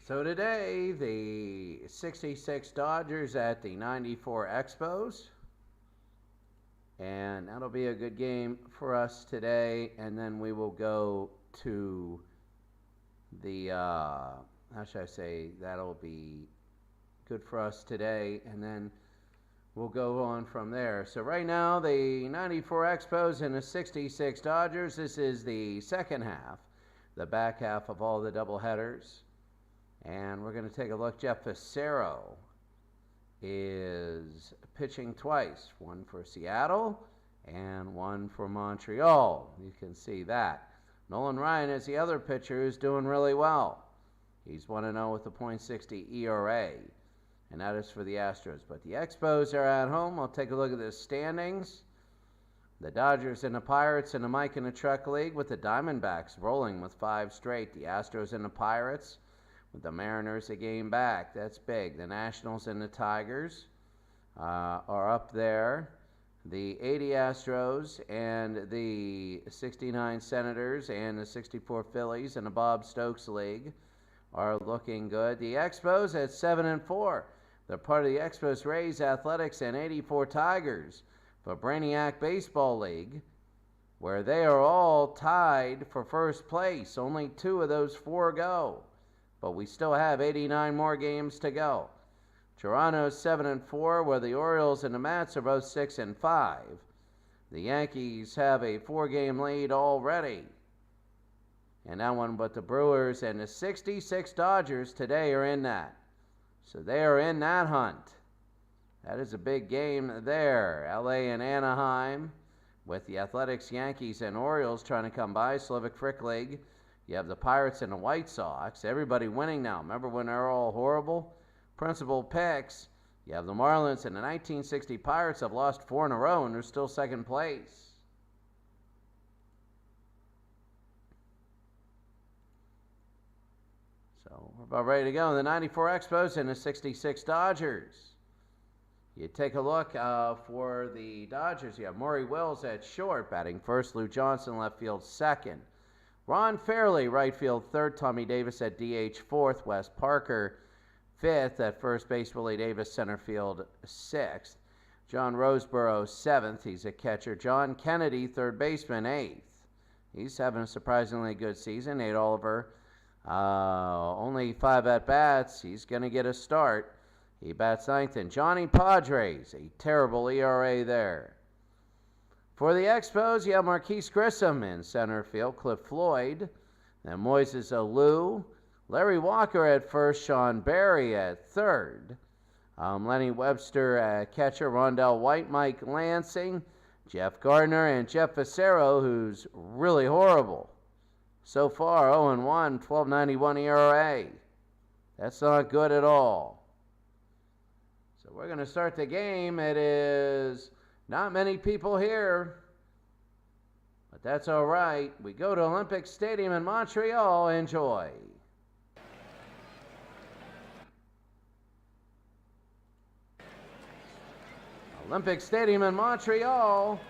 So today, the 66 Dodgers at the 94 Expos. And that'll be a good game for us today. And then we will go to the, how should I say, that'll be good for us today. And then we'll go on from there. So right now, the 94 Expos and the 66 Dodgers. This is the second half, the back half of all the doubleheaders. And we're going to take a look. Jeff Fassero is pitching twice, one for Seattle and one for Montreal. You can see that. Nolan Ryan is the other pitcher who's doing really well. He's 1-0 with a .60 ERA, and that is for the Astros. But the Expos are at home. I'll take a look at the standings. The Dodgers and the Pirates in the Mike and the Truck League, with the Diamondbacks rolling with 5 straight. The Astros and the Pirates, with the Mariners a game back. That's big. The Nationals and the Tigers are up there. The 80 Astros and the 69 Senators and the 64 Phillies in the Bob Stokes League are looking good. The Expos at 7-4. They're part of the Expos, Rays, Athletics, and 84 Tigers for Brainiac Baseball League, where they are all tied for first place. Only 2 of those 4 go, but we still have 89 more games to go. Toronto's 7-4, where the Orioles and the Mets are both 6-5. The Yankees have a 4-game lead already. And that one, but the Brewers and the 66 Dodgers today are in that. So they are in that hunt. That is a big game there. LA and Anaheim, with the Athletics, Yankees, and Orioles trying to come by. Slavic Frick League. You have the Pirates and the White Sox. Everybody winning now. Remember when they're all horrible? Principal picks. You have the Marlins and the 1960 Pirates have lost 4 in a row, and they're still second place. So we're about ready to go. The 94 Expos and the 66 Dodgers. You take a look for the Dodgers. You have Maury Wills at short, batting first. Lou Johnson, left field, second. Ron Fairley, right field, third. Tommy Davis at DH, fourth. Wes Parker, fifth. At first base, Willie Davis, center field, sixth. John Roseborough, seventh. He's a catcher. John Kennedy, third baseman, eighth. He's having a surprisingly good season. Nate Oliver, only 5 at-bats. He's going to get a start. He bats ninth. And Johnny Padres, a terrible ERA there. For the Expos, you have Marquise Grissom in center field, Cliff Floyd, then Moises Alou, Larry Walker at first, Sean Barry at third, Lenny Webster at catcher, Rondell White, Mike Lansing, Jeff Gardner, and Jeff Fassero, who's really horrible. So far, 0-1, 12.91 ERA. That's not good at all. So we're going to start the game. It is not many people here, but that's all right. We go to Olympic Stadium in Montreal. Enjoy. Olympic Stadium in Montreal.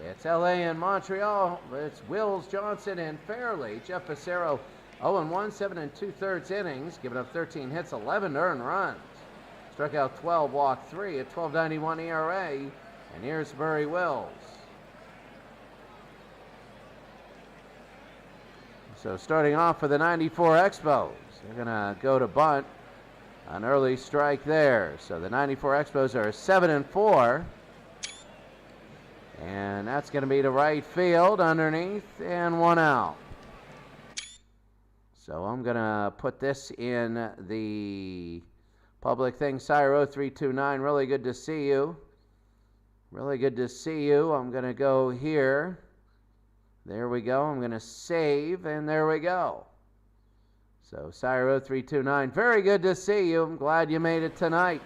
It's LA and Montreal. It's Wills, Johnson, and Fairley. Jeff Fassero, 0-1, 7 2/3 innings, giving up 13 hits, 11 earned runs. Struck out 12, walked 3 at 12.91 ERA. And here's Murray Wills. So starting off for the 94 Expos, they're going to go to bunt. An early strike there. So the 94 Expos are 7-4. And that's going to be to right field underneath, and 1 out. So I'm going to put this in the public thing. Sire 0329, really good to see you. Really good to see you. I'm going to go here. There we go. I'm going to save, and there we go. So Sire 0329, very good to see you. I'm glad you made it tonight.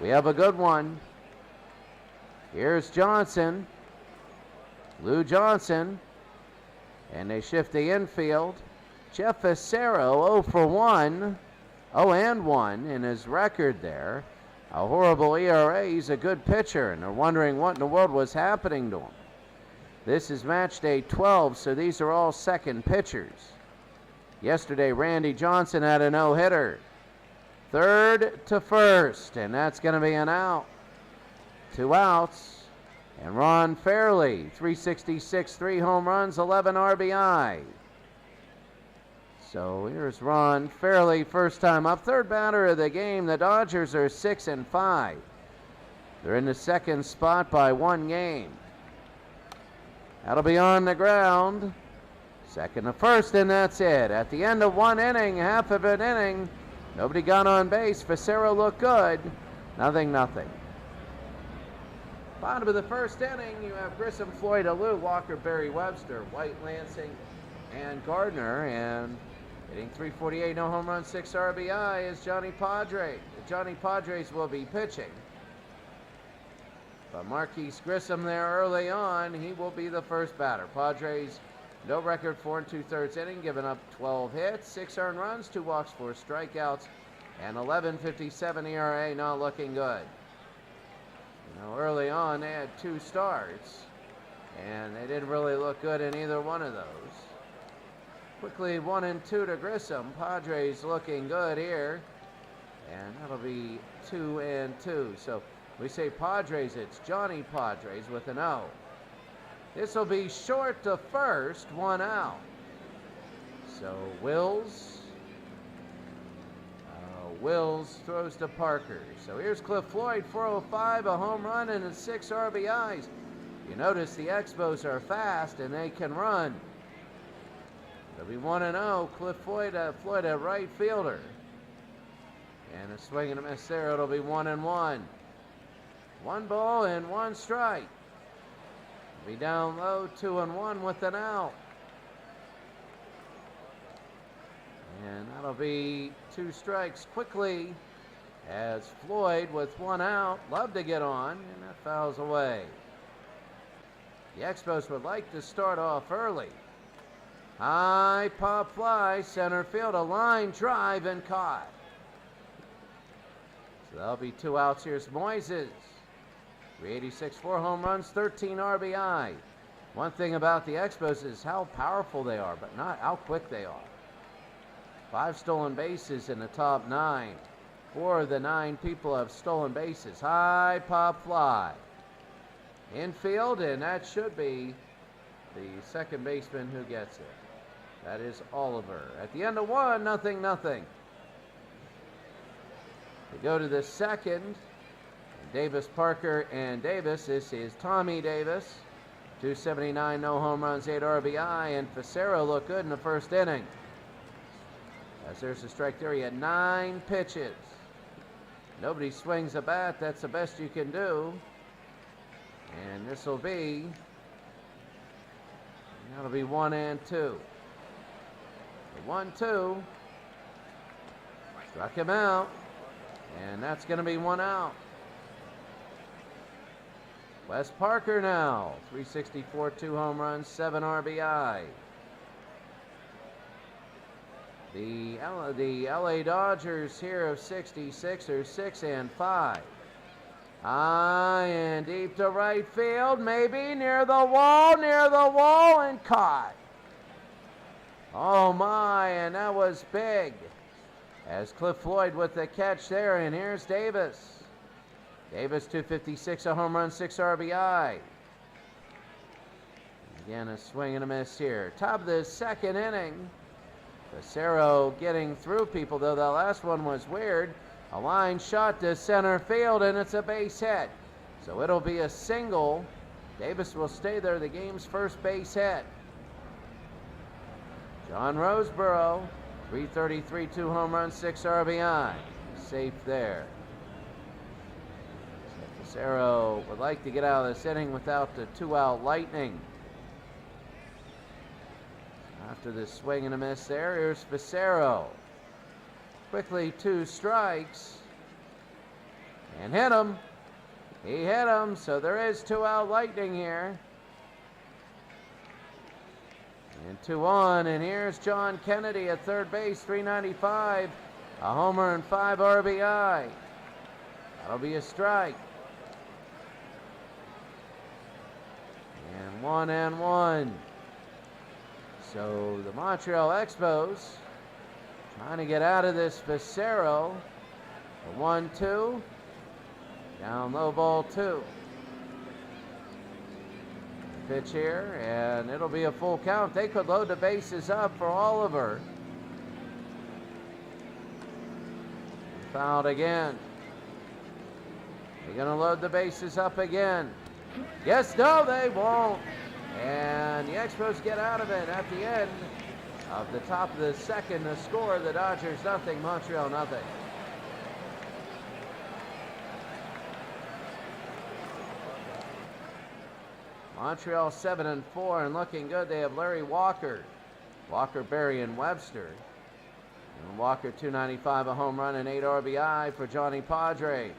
We have a good one. Here's Johnson. Lou Johnson. And they shift the infield. Jeff Fassero, 0-1. 0-1 in his record there. A horrible ERA. He's a good pitcher, and they're wondering what in the world was happening to him. This is match day 12, so these are all second pitchers. Yesterday, Randy Johnson had a no-hitter. Third to first, and that's going to be an out. 2 outs. And Ron Fairley, 366, 3 home runs, 11 RBI. So here's Ron Fairley, first time up, third batter of the game. The Dodgers are 6-5. They're in the second spot by 1 game. That'll be on the ground. Second to first, and that's it. At the end of 1 inning, half of an inning, nobody got on base. Facero looked good. 0-0. Bottom of the first inning, you have Grissom, Floyd, Alou, Walker, Barry Webster, White, Lansing, and Gardner. And hitting .348, no home run, 6 RBI is Johnny Padre. The Johnny Padres will be pitching. But Marquise Grissom there early on, he will be the first batter. Padres, no record, 4 2/3 inning, giving up 12 hits, 6 earned runs, 2 walks, 4 strikeouts, and 11.57 ERA, not looking good. You know, early on they had 2 starts, and they didn't really look good in either one of those. Quickly 1-2 to Grissom. Padres looking good here, and that'll be 2-2. So we say Padres, it's Johnny Padres with an O. This will be short to first, 1 out. So Wills throws to Parker. So here's Cliff Floyd, 405, a home run and 6 RBIs. You notice the Expos are fast and they can run. It'll be 1-0. Cliff Floyd, a right fielder. And a swing and a miss there. It'll be 1-1. 1 ball and 1 strike. Be down low, 2-1 with an out. And that'll be 2 strikes quickly as Floyd with 1 out. Love to get on, and that fouls away. The Expos would like to start off early. High pop fly, center field, a line drive and caught. So that'll be 2 outs. Here's Moises. 386, 4 home runs, 13 RBI. One thing about the Expos is how powerful they are, but not how quick they are. 5 stolen bases in the top 9. 4 of the 9 people have stolen bases. High pop fly. Infield, and that should be the second baseman who gets it. That is Oliver. At the end of 1, 0-0. We go to the second. Davis, Parker, and Davis. This is Tommy Davis. 279, no home runs, 8 RBI, and Facero looked good in the first inning. As there's a strike there, he had 9 pitches. Nobody swings a bat. That's the best you can do. And this will be, that'll be 1-2. 1-2. Struck him out. And that's going to be 1 out. Wes Parker now, 364, 2 home runs, 7 RBI. The LA Dodgers here of 66 are 6-5. High and deep to right field, maybe near the wall, and caught. Oh my, and that was big. As Cliff Floyd with the catch there, and here's Davis. Davis, 256, a home run, 6 RBI. Again, a swing and a miss here. Top of the second inning. Facero getting through people, though that last one was weird. A line shot to center field, and it's a base hit. So it'll be a single. Davis will stay there, the game's first base hit. John Roseboro, 333, 2 home runs, 6 RBI. Safe there. Facero would like to get out of this inning without the 2-out Lightning. After the swing and a miss there, here's Facero. Quickly 2 strikes. And hit him. He hit him, so there is 2-out Lightning here. And 2 on, and here's John Kennedy at third base, 395. A homer and 5 RBI. That'll be a strike. And 1-1. So the Montreal Expos Trying to get out of this, Facero. The 1-2. Down low, ball 2. Pitch here, and it'll be a full count. They could load the bases up for Oliver. Fouled again. They're going to load the bases up again. Yes, no, they won't. And the Expos get out of it at the end of the top of the second. The score, the Dodgers nothing, Montreal nothing. Montreal 7-4 and looking good. They have Larry Walker, Berry, and Webster. And Walker 295, a home run and 8 RBI for Johnny Padres.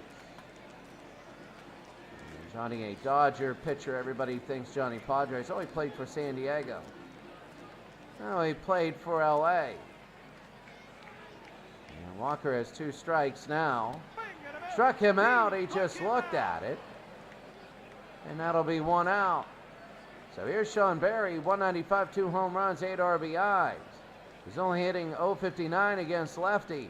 And Johnny, a Dodger pitcher. Everybody thinks Johnny Padres. Oh, he played for San Diego. No, he played for LA. And Walker has 2 strikes now. Struck him out. He just looked at it. And that'll be 1 out. So here's Sean Berry, 195, 2 home runs, 8 RBIs. He's only hitting .059 against lefties.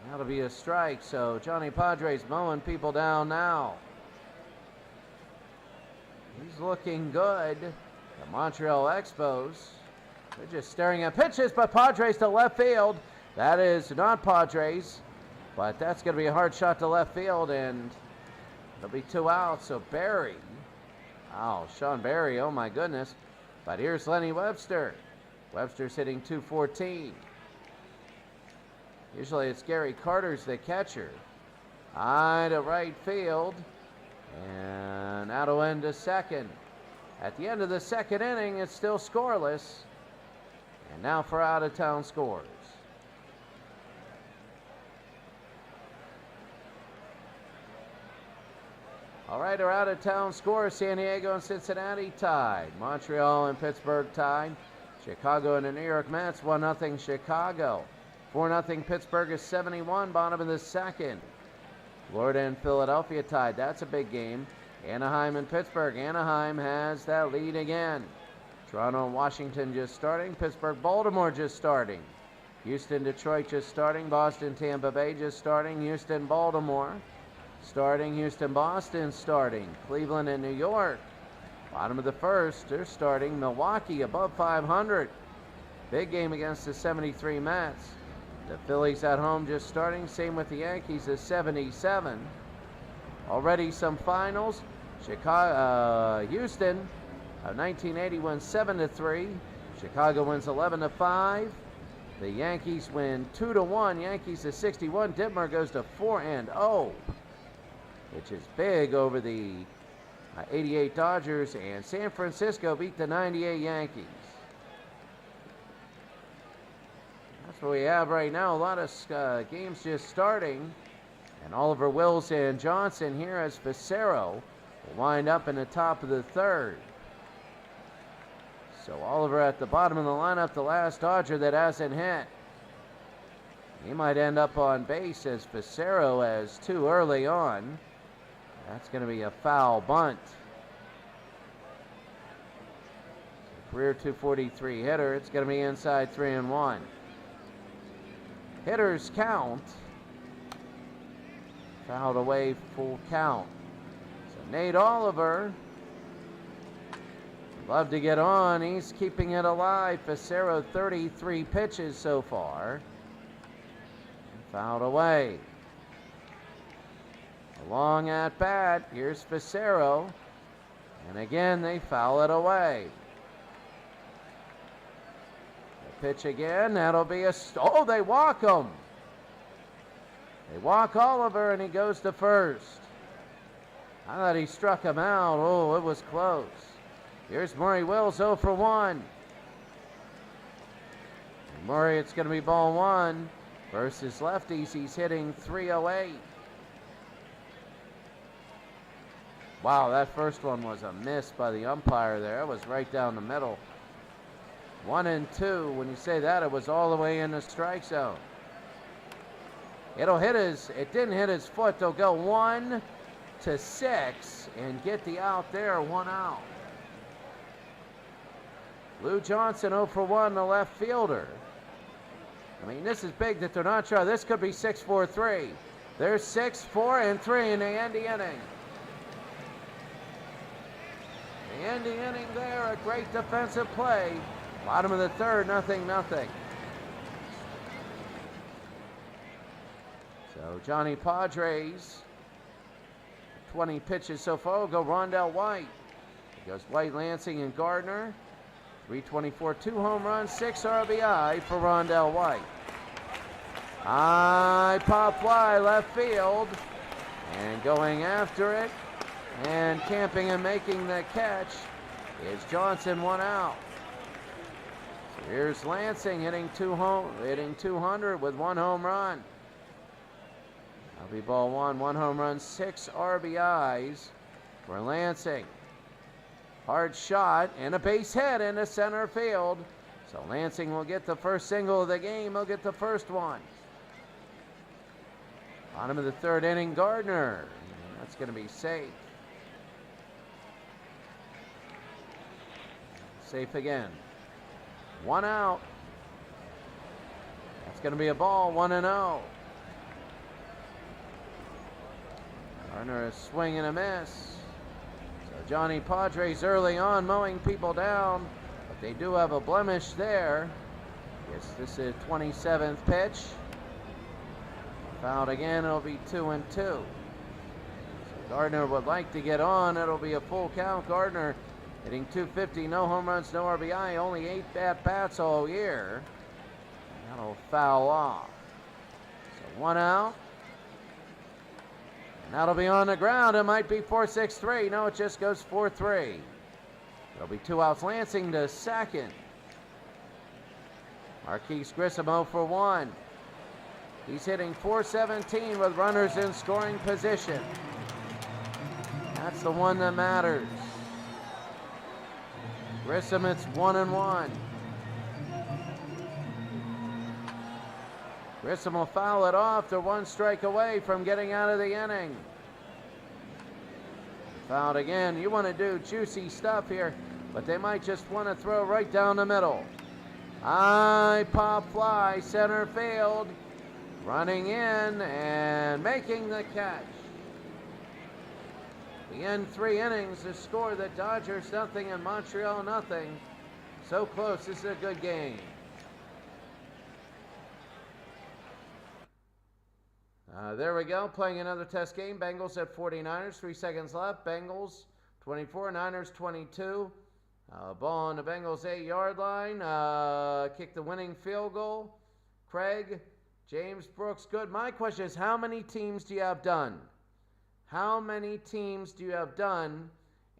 And that'll be a strike, so Johnny Padres mowing people down now. He's looking good. The Montreal Expos, they're just staring at pitches, but Padres to left field. That is not Padres, but that's going to be a hard shot to left field, and it'll be 2 outs, so Berry. Wow, Sean Berry, oh my goodness. But here's Lenny Webster. Webster's hitting .214. Usually it's Gary Carter's the catcher. High to right field. And that'll end to second. At the end of the second inning, it's still scoreless. And now for out-of-town scores. All right, our out-of-town scores, San Diego and Cincinnati tied. Montreal and Pittsburgh tied. Chicago and the New York Mets, 1-0 Chicago. 4-0 Pittsburgh is 71, bottom of the second. Florida and Philadelphia tied. That's a big game. Anaheim and Pittsburgh. Anaheim has that lead again. Toronto and Washington just starting. Pittsburgh, Baltimore just starting. Houston, Detroit just starting. Boston, Tampa Bay just starting. Houston, Baltimore starting. Houston, Boston starting. Cleveland and New York. Bottom of the first, they're starting. Milwaukee above 500. Big game against the 73 Mets. The Phillies at home just starting. Same with the Yankees at 77. Already some finals. Houston of 1980 wins 7-3. Chicago wins 11-5. The Yankees win 2-1. Yankees at 61. Dittmer goes to 4-0, which is big over the 88 Dodgers, and San Francisco beat the 98 Yankees. That's what we have right now. A lot of games just starting. And Oliver, Wills, and Johnson here as Facero will wind up in the top of the third. So Oliver at the bottom of the lineup, the last Dodger that hasn't hit. He might end up on base as Facero has 2 early on. That's going to be a foul bunt. Career .243 hitter. It's going to be inside 3-1. Hitters count. Fouled away, full count. So Nate Oliver, love to get on. He's keeping it alive. Facero 33 pitches so far. Fouled away. A long at bat. Here's Facero. And again, they foul it away. The pitch again. That'll be a... Oh, they walk him. They walk Oliver, and he goes to first. I thought he struck him out. Oh, it was close. Here's Murray Wills, 0 for 1. And Murray, it's going to be ball 1. Versus lefties, he's hitting .308. Wow, that first one was a miss by the umpire there. It was right down the middle. 1-2. When you say that, it was all the way in the strike zone. It'll hit it didn't hit his foot. They'll go 1 to 6 and get the out there, 1 out. Lou Johnson 0 for 1, the left fielder. I mean, this is big that they're not sure. This could be 6-4-3. There's 6-4-3 in the end of the inning. The end of the inning there, a great defensive play. Bottom of the third, 0-0. So Johnny Padres, 20 pitches so far, will go Rondell White. It goes White, Lansing, and Gardner. 324, 2 home runs, 6 RBI for Rondell White. High pop fly left field, and going after it and camping and making the catch is Johnson, 1 out. So here's Lansing hitting 200 with 1 home run. That'll be ball 1 home run, 6 RBIs for Lansing. Hard shot and a base hit into center field. So Lansing will get the first single of the game. He'll get the first one. Bottom of the third inning, Gardner. That's going to be safe. Safe again. 1 out. That's going to be a ball, 1-0. Gardner is swing and a miss. Johnny Padres early on mowing people down, but they do have a blemish there. Yes, this is 27th pitch. Fouled again, it'll be 2-2. So Gardner would like to get on. It'll be a full count. Gardner hitting 250, no home runs, no RBI, only 8 at-bats all year. That'll foul off. So 1 out. That'll be on the ground. It might be 4-6-3. No, it just goes 4-3. There'll be 2 outs. Lansing to second. Marquise Grissom 0 for 1. He's hitting 417 with runners in scoring position. That's the one that matters. Grissom, it's 1-1. Grissom will foul it off. They're 1 strike away from getting out of the inning. Fouled again. You want to do juicy stuff here, but they might just want to throw right down the middle. High pop fly, center field. Running in and making the catch. We end 3 innings. The score, the Dodgers 0 and Montreal 0. So close. This is a good game. There we go, playing another test game. Bengals at 49ers, 3 seconds left. Bengals 24, Niners 22. Ball on the Bengals 8-yard line. Kick the winning field goal. Craig, James Brooks, good. My question is, how many teams do you have done? How many teams do you have done?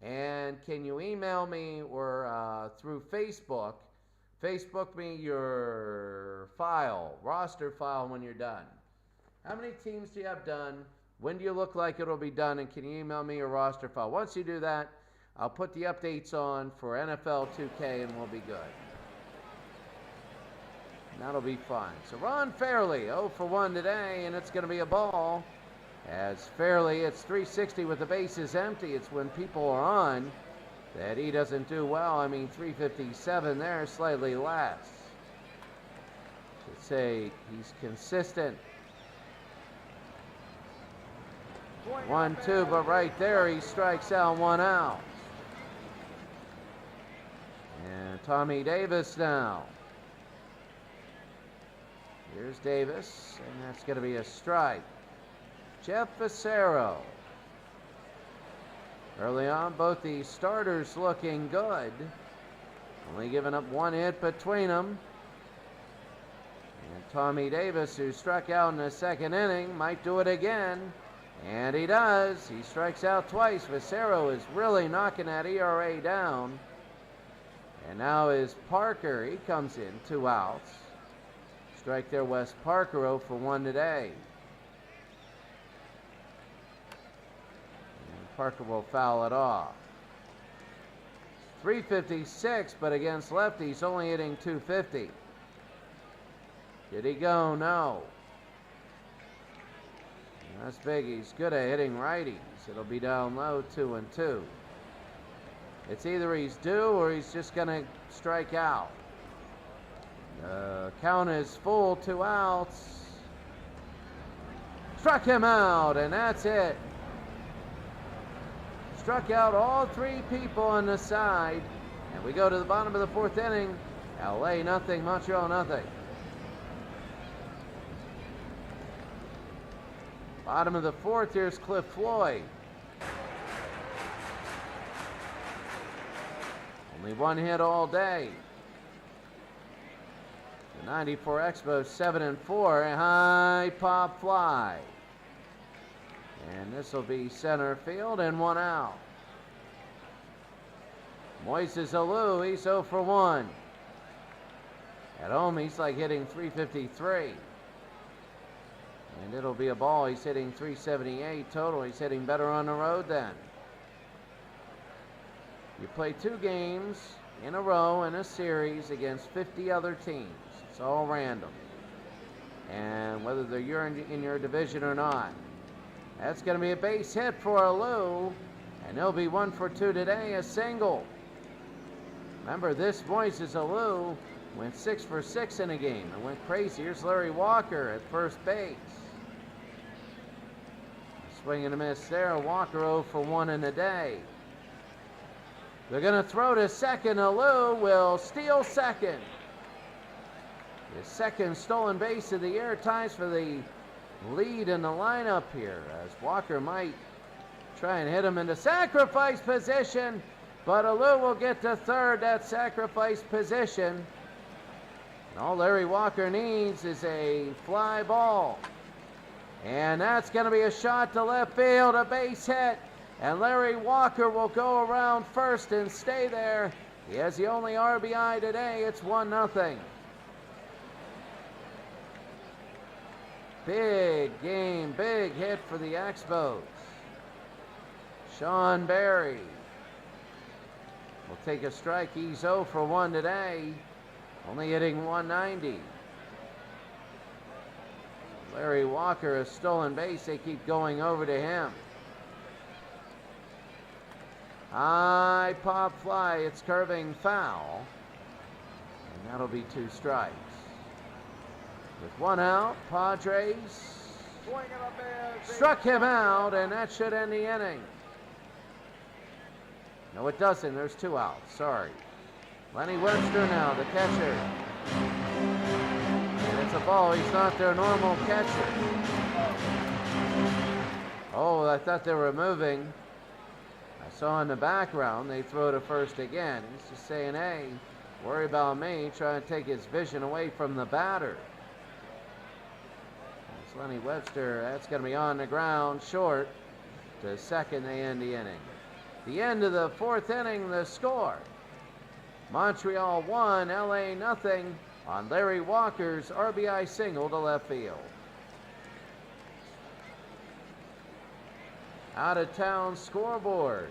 And can you email me or through Facebook? Facebook me your file, roster file when you're done. How many teams do you have done? When do you look like it'll be done? And can you email me your roster file? Once you do that, I'll put the updates on for NFL 2K and we'll be good. And that'll be fun. So Ron Fairley, 0 for 1 today, and it's going to be a ball. As Fairley, it's 360 with the bases empty. It's when people are on that he doesn't do well. I mean, 357 there, slightly less. Should say he's consistent. 1-2, but right there he strikes out, 1 out. And Tommy Davis now. Here's Davis, and that's going to be a strike. Jeff Facero. Early on, both the starters looking good. Only giving up 1 hit between them. And Tommy Davis, who struck out in the 2nd inning, might do it again. And he does. He strikes out twice. Facero is really knocking that ERA down. And now is Parker. He comes in, 2 outs. Strike there, Wes Parker, 0 for 1 today. And Parker will foul it off. 356, but against lefties, only hitting 250. Did he go? No. That's big. He's good at hitting righties. It'll be down low, 2-2. It's either he's due or he's just going to strike out. The count is full, 2 outs. Struck him out, and that's it. Struck out all 3 people on the side. And we go to the bottom of the 4th inning. LA nothing, Montreal nothing. Bottom of the 4th, here's Cliff Floyd. Only 1 hit all day. The 94 Expos 7-4, a high pop fly. And this will be center field and 1 out. Moises Alou, he's 0 for 1. At home, he's like hitting 353. And it'll be a ball. He's hitting 378 total. He's hitting better on the road then. You play 2 games in a row in a series against 50 other teams. It's all random. And whether you're in your division or not. That's going to be a base hit for Alou. And he'll be 1 for 2 today, a single. Remember, this Moises Alou went 6 for 6 in a game. It went crazy. Here's Larry Walker at first base. Swing and a miss there. Walker 0 for 1 in a day. They're going to throw to second. Alou will steal second. His 2nd stolen base of the year. Ties for the lead in the lineup here, as Walker might try and hit him into sacrifice position, but Alou will get to 3rd, that sacrifice position. And all Larry Walker needs is a fly ball. And that's going to be a shot to left field, a base hit. And Larry Walker will go around first and stay there. He has the only RBI today. It's 1-0. Big game, big hit for the Expos. Sean Berry will take a strike. He's 0 for 1 today, only hitting 190. Larry Walker, a stolen base. They keep going over to him. High pop fly. It's curving foul. And that'll be 2 strikes. With 1 out, Padres struck him out, and that should end the inning. No, it doesn't. There's 2 outs. Sorry. Lenny Webster now, the catcher. And it's a ball. He's not their normal catcher. Oh, I thought they were moving. I saw in the background they throw to first again. He's just saying, hey, worry about me, trying to take his vision away from the batter. Lenny Webster, that's going to be on the ground, short. To second, they end the inning. The end of the 4th inning, the score. Montreal 1, LA nothing on Larry Walker's RBI single to left field. Out of town scoreboard.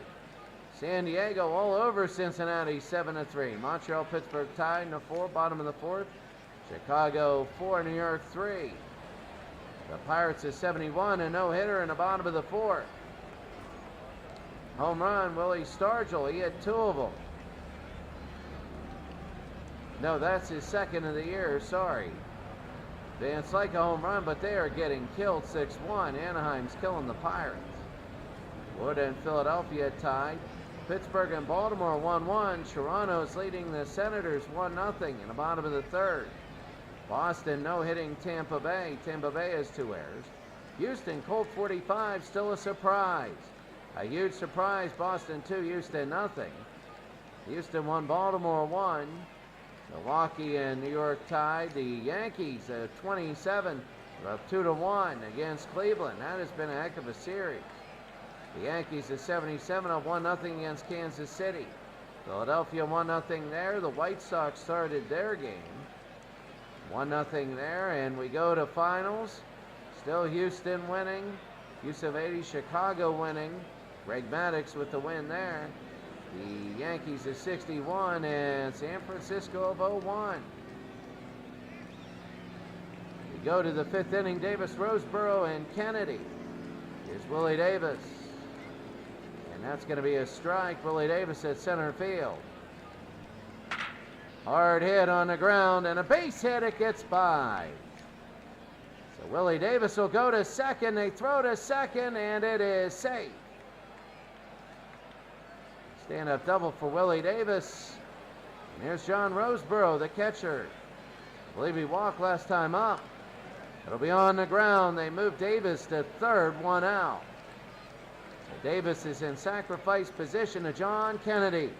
San Diego all over Cincinnati 7-3. Montreal, Pittsburgh tied in the 4, bottom of the 4th. Chicago 4, New York 3. The Pirates is 71, a no-hitter in the bottom of the 4th. Home run, Willie Stargell. He hit 2 of them. No, that's his 2nd of the year, sorry. It's like a home run, but they are getting killed 6-1. Anaheim's killing the Pirates. Wood and Philadelphia tied. Pittsburgh and Baltimore 1-1. Toronto's leading the Senators 1-0 in the bottom of the 3rd. Boston no-hitting Tampa Bay. Tampa Bay has 2 errors. Houston, Colt 45, still a surprise. A huge surprise, Boston 2, Houston nothing. Houston 1, Baltimore 1. Milwaukee and New York tied. The Yankees at 27 are up 2-1 against Cleveland. That has been a heck of a series. The Yankees at 77 up 1-0 against Kansas City. Philadelphia 1-0 there. The White Sox started their game. 1-0 there, and we go to finals. Still Houston winning. Houston 80, Chicago winning. Greg Maddux with the win there. The Yankees at 61 and San Francisco of 0-1. We go to the 5th inning. Davis, Roseboro, and Kennedy. Here's Willie Davis. And that's going to be a strike. Willie Davis at center field. Hard hit on the ground and a base hit. It gets by. So Willie Davis will go to second. They throw to second, and it is safe. Stand-up double for Willie Davis. And here's John Roseborough, the catcher. I believe he walked last time up. It'll be on the ground. They move Davis to third, 1 out. So Davis is in sacrifice position to John Kennedy.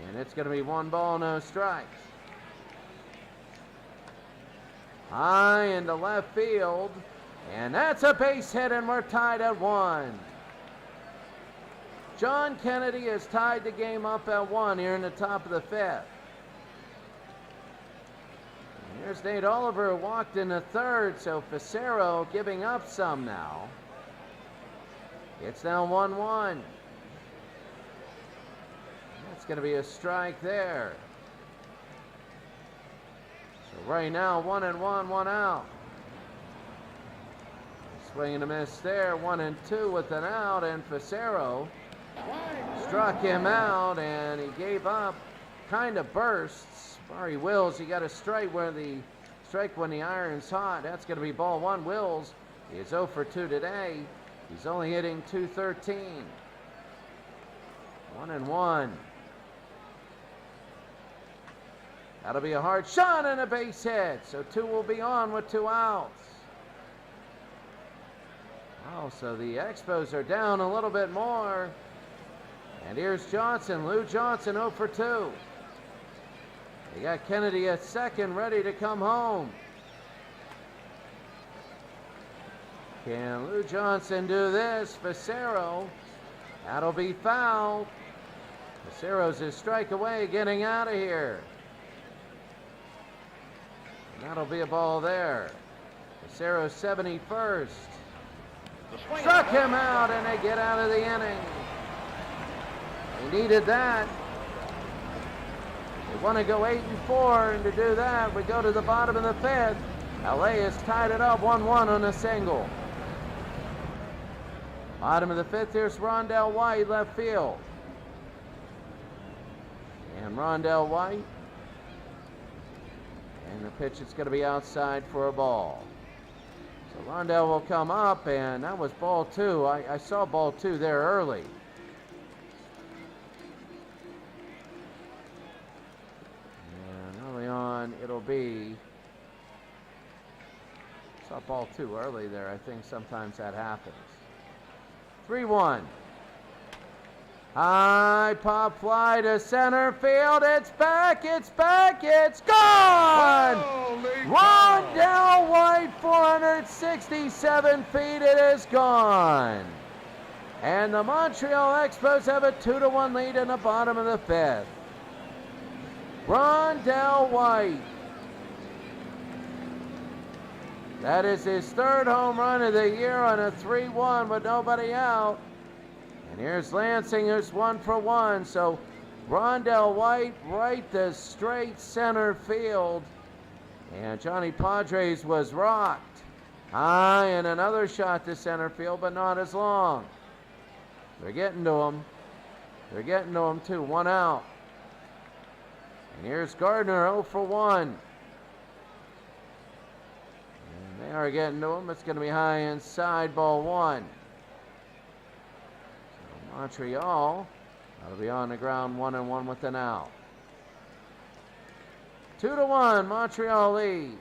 And it's going to be 1 ball, no strikes. High into left field. And that's a base hit, and we're tied at 1. John Kennedy has tied the game up at 1 here in the top of the 5th. And here's Nate Oliver, who walked in the 3rd, so Facero giving up some now. It's now 1-1. That's going to be a strike there. So right now, 1-1, 1 out. Swing and a miss there, 1-2 with an out, and Facero struck him out, and he gave up kind of bursts. Murray Wills, he got a strike when the iron's hot. That's going to be ball 1. Wills is 0 for 2 today. He's only hitting .213. 1-1. That'll be a hard shot and a base hit. So 2 will be on with 2 outs. Oh, so the Expos are down a little bit more. And here's Johnson, Lou Johnson, 0 for 2. They got Kennedy at second, ready to come home. Can Lou Johnson do this? Facero, that'll be foul. Facero's a strike away, getting out of here. And that'll be a ball there. Facero's 71st. Struck him out, and they get out of the inning. They needed that. They want to go 8-4, and to do that, we go to the bottom of the 5th. LA has tied it up 1-1 on a single. Bottom of the 5th, here's Rondell White, left field. And Rondell White. And the pitch is going to be outside for a ball. So Rondell will come up, and that was ball 2. I saw ball 2 there early. And early on, it'll be... saw ball 2 early there. I think sometimes that happens. 3-1. High pop fly to center field. It's back, it's back, it's gone! Rondell White, 467 feet, it is gone. And the Montreal Expos have a 2-1 lead in the bottom of the 5th. Rondell White. That is his 3rd home run of the year on a 3-1 with nobody out. And here's Lansing, who's 1 for 1. So Rondell White right to straight center field. And Johnny Padres was rocked. High, and another shot to center field, but not as long. They're getting to him. They're getting to him too. 1 out. And here's Gardner, 0 for 1. And they are getting to him. It's going to be high inside, ball 1. Montreal, that'll be on the ground, 1-1 with an out. 2-1, Montreal leads.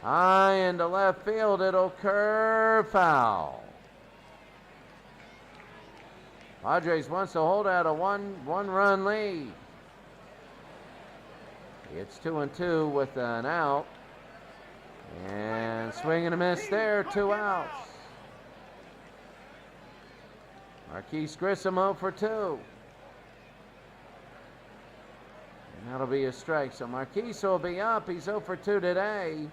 High into left field, it'll curve foul. Padres wants to hold out a one-run lead. It's 2-2 with an out. And swing and a miss there, 2 outs. Marquise Grissom 0 for 2. And that'll be a strike. So Marquise will be up. He's 0 for 2 today.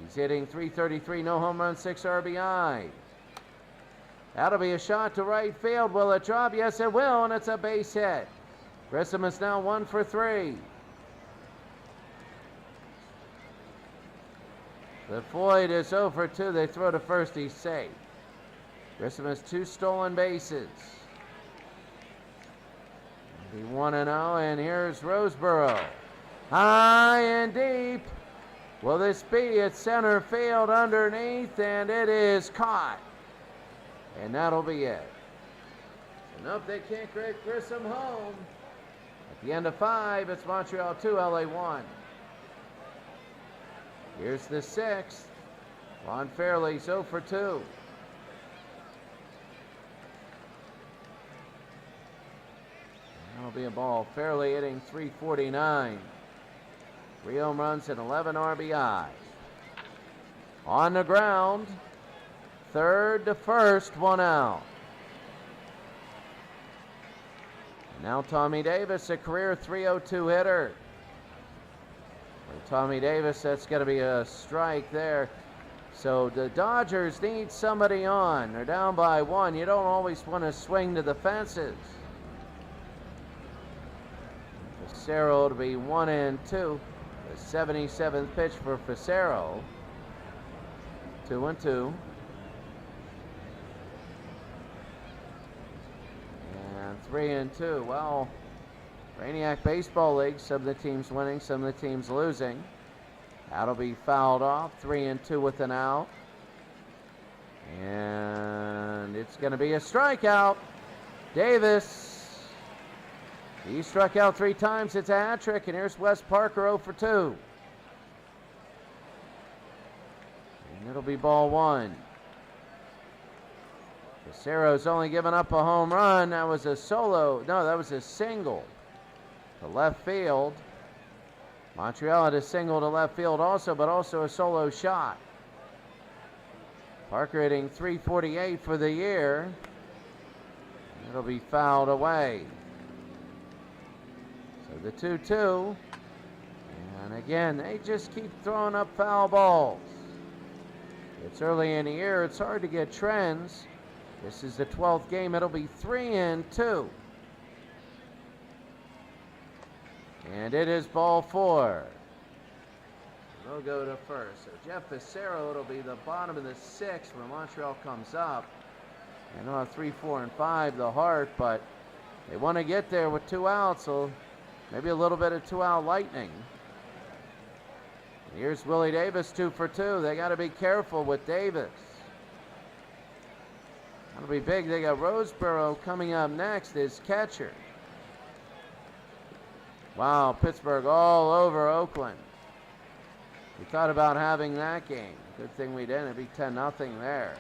He's hitting .333, no home run, 6 RBI. That'll be a shot to right field. Will it drop? Yes, it will, and it's a base hit. Grissom is now 1 for 3. The Floyd is 0 for 2. They throw to first. He's safe. Grissom has 2 stolen bases. He 1-0, and here's Roseboro. High and deep. Will this be at center field underneath? And it is caught. And that'll be it. So nope, they can't get Grissom home. At the end of 5, it's Montreal 2, LA 1. Here's the 6th. Ron Fairley's 0 for 2. That'll be a ball. Fairley hitting .349. 3 home runs and 11 RBIs. On the ground, third to first, 1 out. And now Tommy Davis, a career .302 hitter. For Tommy Davis, that's going to be a strike there. So the Dodgers need somebody on. They're down by 1. You don't always want to swing to the fences. Facero to be 1-2. The 77th pitch for Facero. 2-2. And 3-2. Well, Brainiac Baseball League, some of the teams winning, some of the teams losing. That'll be fouled off. 3-2 with an out. And it's going to be a strikeout. Davis. He struck out 3 times. It's a hat trick. And here's Wes Parker 0 for 2. And it'll be ball 1. Cacero's only given up a home run. That was a solo. No, that was a single to left field. Montreal had a single to left field also, but also a solo shot. Parker hitting .348 for the year. It'll be fouled away. So the 2-2. And again, they just keep throwing up foul balls. It's early in the year. It's hard to get trends. This is the 12th game. It'll be 3-2. And it is ball 4. They'll go to first. So Jeff Facero, it'll be the bottom of the 6th when Montreal comes up. And they'll have 3, 4, and 5, the heart, but they want to get there with 2 outs, so maybe a little bit of 2-out lightning. And here's Willie Davis, 2 for 2. They got to be careful with Davis. That'll be big. They got Roseboro coming up next as catcher. Wow, Pittsburgh all over Oakland. We thought about having that game. Good thing we didn't. It'd be 10-0 there.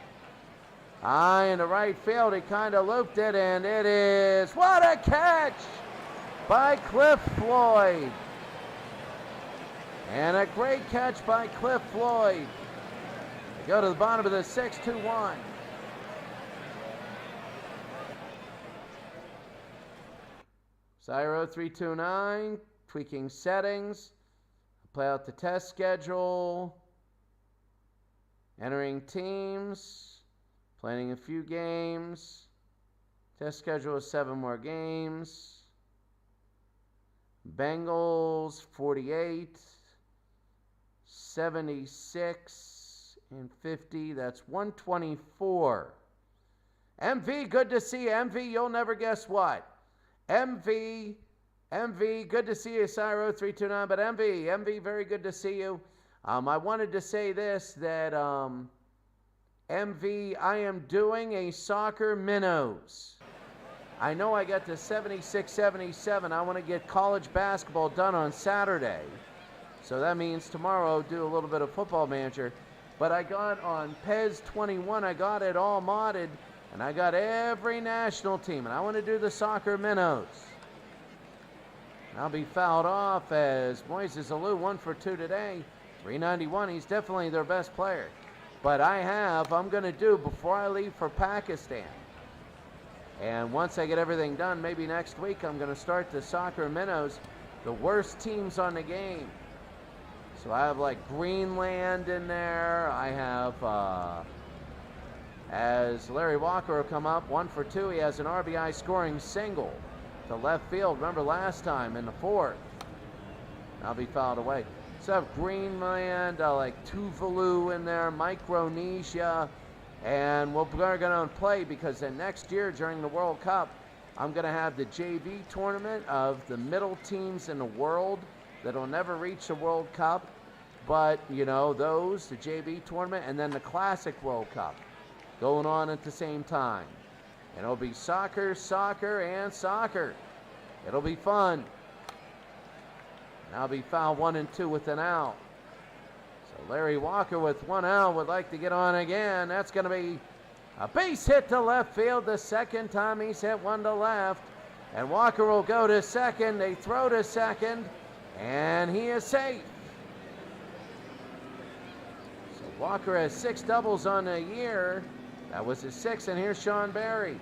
High into right field. He kind of looped it, and it is... What a catch by Cliff Floyd. And a great catch by Cliff Floyd. They go to the bottom of the 6th, 2-1. Cyro 329, tweaking settings, play out the test schedule, entering teams, playing a few games. Test schedule is 7 more games. Bengals 48, 76, and 50. That's 124. MV, good to see you. MV, you'll never guess what. MV, good to see you, Cyro 329, but MV, very good to see you. I wanted to say this, that MV, I am doing a soccer minnows. I know I got to 76, 77. I want to get college basketball done on Saturday. So that means tomorrow I'll do a little bit of Football Manager. But I got on PES 21, I got it all modded. And I got every national team, and I want to do the soccer minnows. I'll be fouled off as Moises Alou 1 for 2 today. 391, he's definitely their best player. But I'm going to do before I leave for Pakistan. And once I get everything done, maybe next week, I'm going to start the soccer minnows, the worst teams on the game. So I have like Greenland in there. I have... As Larry Walker will come up, 1 for 2. He has an RBI scoring single to left field. Remember last time in the 4th. I'll be fouled away. So I have Greenland, like Tuvalu in there, Micronesia, and we're going to play because then next year during the World Cup, I'm going to have the JV tournament of the middle teams in the world that will never reach the World Cup. But, you know, those, the JV tournament, and then the Classic World Cup going on at the same time. And it'll be soccer, soccer, and soccer. It'll be fun. Now be foul 1 and 2 with an out. So Larry Walker with 1 out would like to get on again. That's going to be a base hit to left field. The second time he's hit one to left. And Walker will go to second. They throw to second. And he is safe. So Walker has 6 doubles on the year. That was his 6th. And here's Sean Berry.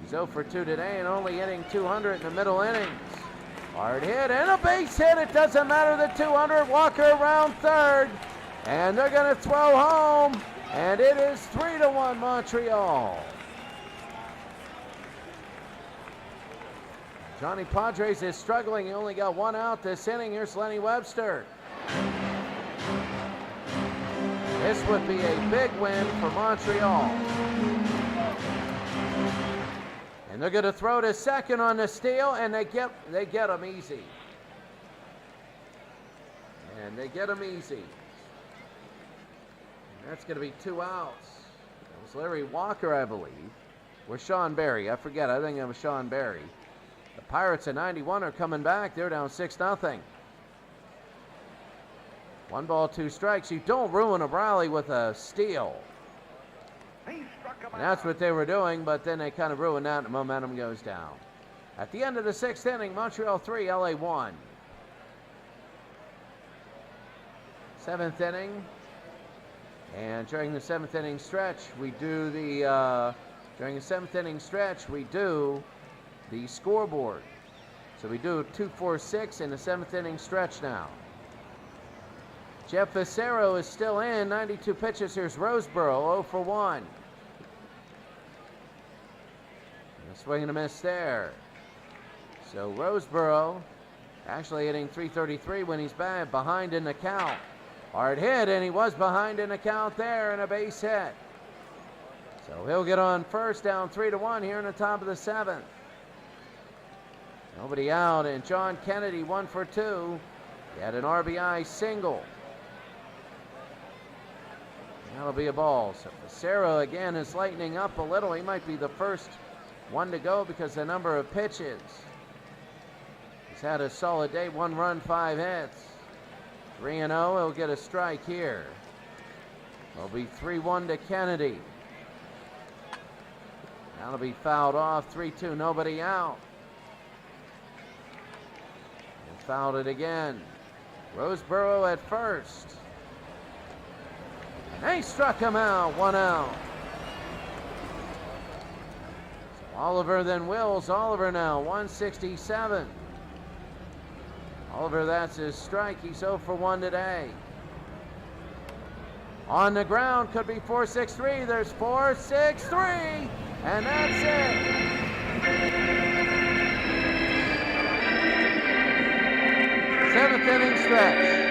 He's 0 for 2 today and only hitting 200 in the middle innings. Hard hit and a base hit. It doesn't matter the 200. Walker around third. And they're going to throw home. And it is 3-1 Montreal. Johnny Padres is struggling. He only got 1 out this inning. Here's Lenny Webster. This would be a big win for Montreal. And they're going to throw to second on the steal, and they get him easy. And they get him easy. And that's going to be 2 outs. That was Larry Walker, I believe. Or Sean Berry. I forget. I think it was Sean Berry. The Pirates at 91 are coming back. They're down 6-0. 1 ball, 2 strikes. You don't ruin a rally with a steal. And that's what they were doing, but then they kind of ruined that and the momentum goes down. At the end of the 6th inning, Montreal 3, LA 1. 7th inning. And during the 7th inning stretch, we do the scoreboard. So we do 2-4-6 in the 7th inning stretch now. Jeff Facero is still in, 92 pitches. Here's Roseboro, 0 for 1. And a swing and a miss there. So Roseboro actually hitting .333 when he's back behind in the count. Hard hit, and he was behind in the count there, and a base hit. So he'll get on first, down 3-1 here in the top of the 7th. Nobody out, and John Kennedy 1 for 2. He had an RBI single. That'll be a ball. So Facero again is lightening up a little. He might be the first one to go because the number of pitches. He's had a solid day, 1 run, 5 hits. 3-0, he'll get a strike here. It'll be 3-1 to Kennedy. That'll be fouled off, 3-2, nobody out. And fouled it again. Roseboro at first. And they struck him out, 1 out. So Oliver then Wills. Oliver now, 167. Oliver, that's his strike. He's 0 for 1 today. On the ground, could be 4-6-3. There's 4-6-3. And that's it. 7th inning stretch.